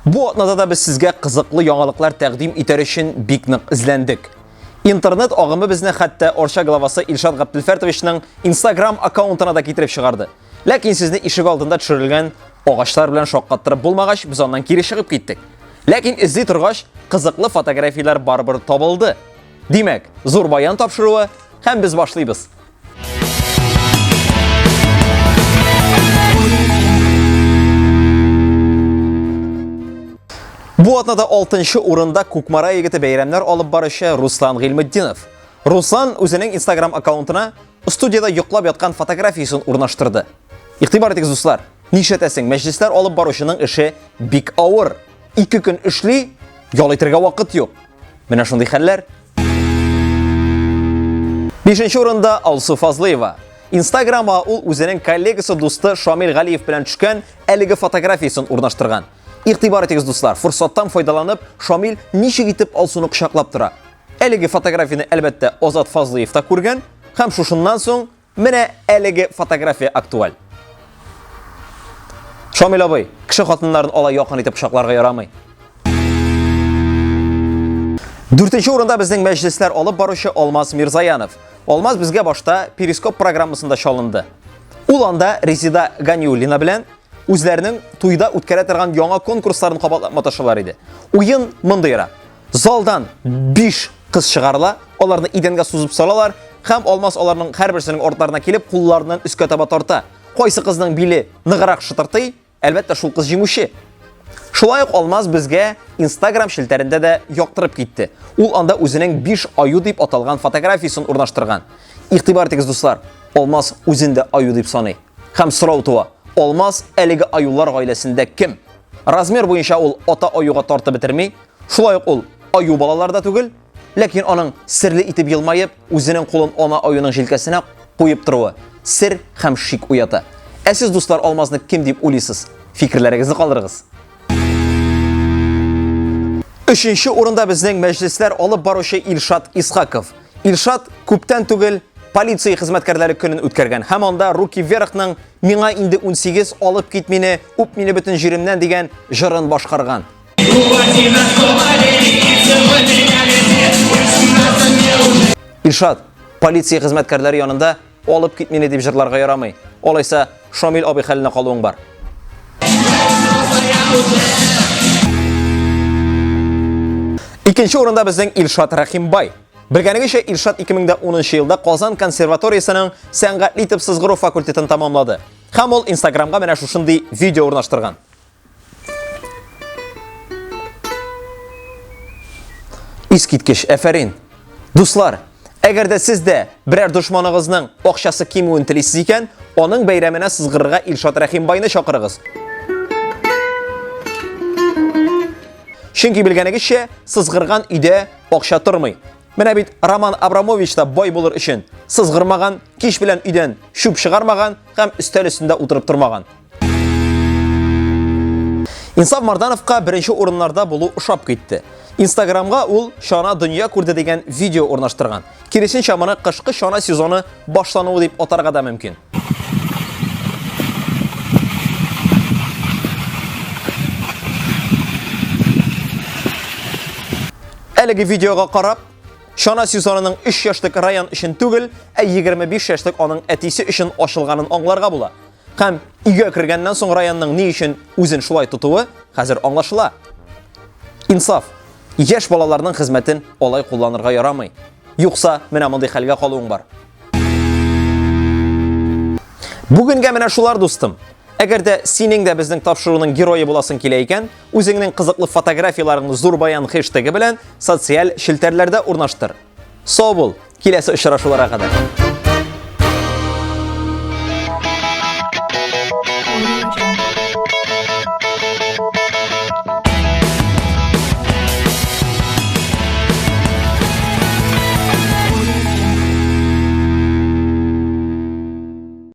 Bu atnada da biz sizge kızıklı yangalıklar təqdim iter için bik нык izlendik. İnternet ağımı bizne hatta Orşa glavası İlşad Gabdülfertovich'nin Instagram akkauntuna da getirip çıkardı. Lakin sizni işik altında çürülgen ağaçlar bilen şoqqattırıp bulmağaç biz ondan geri çıkıp gittik. Lakin izli turgaç kızıklı fotografiyalar baribir topildi. Demek, zor bayan tapşırığı hem biz başlayız. Bu atnada 6-cı orunda Kukmara yigiti beyramlar alıp barışı Ruslan Gilmiddinov. Ruslan özünün Instagram akkauntuna studiyada yoklab yatkan fotografiyasını urnaştırdı. İqtibar etiniz dostlar, nişetesin meclisler alıp barışının işi bik ağır. 2 gün işli, yol itirge vakit yok. Mene şunday haller. 5-ci orunda Alsu Fazlıyeva. Instagram'a ul özünün kollegası dostu Şamil Galiyev bilen düşkən əligi fotografiyasını urnaştırgan. İqtibar etiniz dostlar, fırsattan faydalanıp Şamil nişe gitip Alsu'nu qışaqlap tura. Əligi fotografiyini elbette Ozat Fazlıyev da kurgan, hem şuşundan son mene əligi fotografiya aktual. Şamil abay, kişi xatınların olay yaxın etip qışaqlarga yaramay. 4-ci orunda bizning meclisler alıp barışı Olmaz Mirzayanov. Olmaz bizge başta Periskop programmasında çalındı. Ulanda Rezida Ganiulina bilen özlerinin tuyda ütkərə yana konkurslarını qabatmatışılar idi. Oyun mındayra. Zaldan 5 kız çıgarla, onlarını idenge suzup salalar, hem Olmaz onlarının her birisinin ortalarına kelip kullarından üskə taba torta. Qoysi kızның bili nığıraq şıtırtı, elbette şul kız jimuşi. Şulayıq Olmaz bizge Instagram şilterinde de yoqtırıp gitti. Ul anda özünün 5 ayu deyip atalgan fotografiyasını urnaştırgan. İqtibar etiniz dostlar, Olmaz özünde ayu deyip sanay. Hem sırav tuva. Olmaz əligi ayular ailesinde kim? Razmer boyunca ol ota ayuğa tortu bitirmey, şulayıq ol ayu balalar da tügül, lakin onun sirli itip yılmayıp, özünün kulun ona ayunun jilkesine koyup duruğu. Sir hem şik uyatı. Siz dostlar Olmaz'ını kim deyip uliysiniz? Fikirlerinizi kaldırınız. 3-ci orunda bizning meclisler alıp barışı İlşad İshakov. İlşad köpten tügül Polisiya xizmatkarlari günün ötkərgən. Hem onda Ruki Verx'ның "Mina indi 18 alıp gitmini, up mini bütün jirimden" degen jırın başqargan. İlşad, polisiya xizmatkarlari yanında alıp gitmini deyip jırlarga yaramay. Olaysa Şamil abi xəlinə qalıqın var. İkinci orunda bizning İlşad Rahimbay. Bilganigicha İlşad 2010 yılda Qozon konservatoriyasining san'atli tip sızgırı fakultetini tamamladı. Ham ol Instagramga mana shunday video o'rnashtirgan. Iskitkish, afarin. Do'stlar, agarda sizda biror dushmaningizning o'xshasi kiyimini tilaysiz ekan, onun bayramına sızgırıga İlşad Rahimbayni chaqirig'iz. Chunki bilganigicha sızgırgan uyda o'xsha turmay. Mena bit Roman Abramovich da boy bulur için sızgırmagan, kiş bilen uydan şup çıkarmagan, hem üstel üstünde oturup durmagan. İnsaf Mardanovga birinci orunlarda bulu uşap gitti. Instagramga ul şana dünya kurdu degen video ornaştırgan. Kirisin şamını qışqı şana sezonu başlanığı deyip otarga da mümkün. Əligi videoga qarab, şana sezonunun 3 yaşlık rayon işin tügül, 25 yaşlık onun etisi işin aşılganın anlarga bula. Hem үйge kirgenden soň rayonның ne işin özün şulay tutuğu hazır anlaşıla. İnsaf, yaş balalarının hizmetin olay kullanırga yaramay. Yoksa mena munday halga qalıqın var. Bugünge mena şular dostum. Eğer de senin de bizning tapşırığının geroyu bulasın kileyken, özünün kızıklı fotografiyalarını Zurbayan hashtagı bilen sosyal şilterlerde urnaştır. Sağ bol, kilesi ışıraşulara kadar.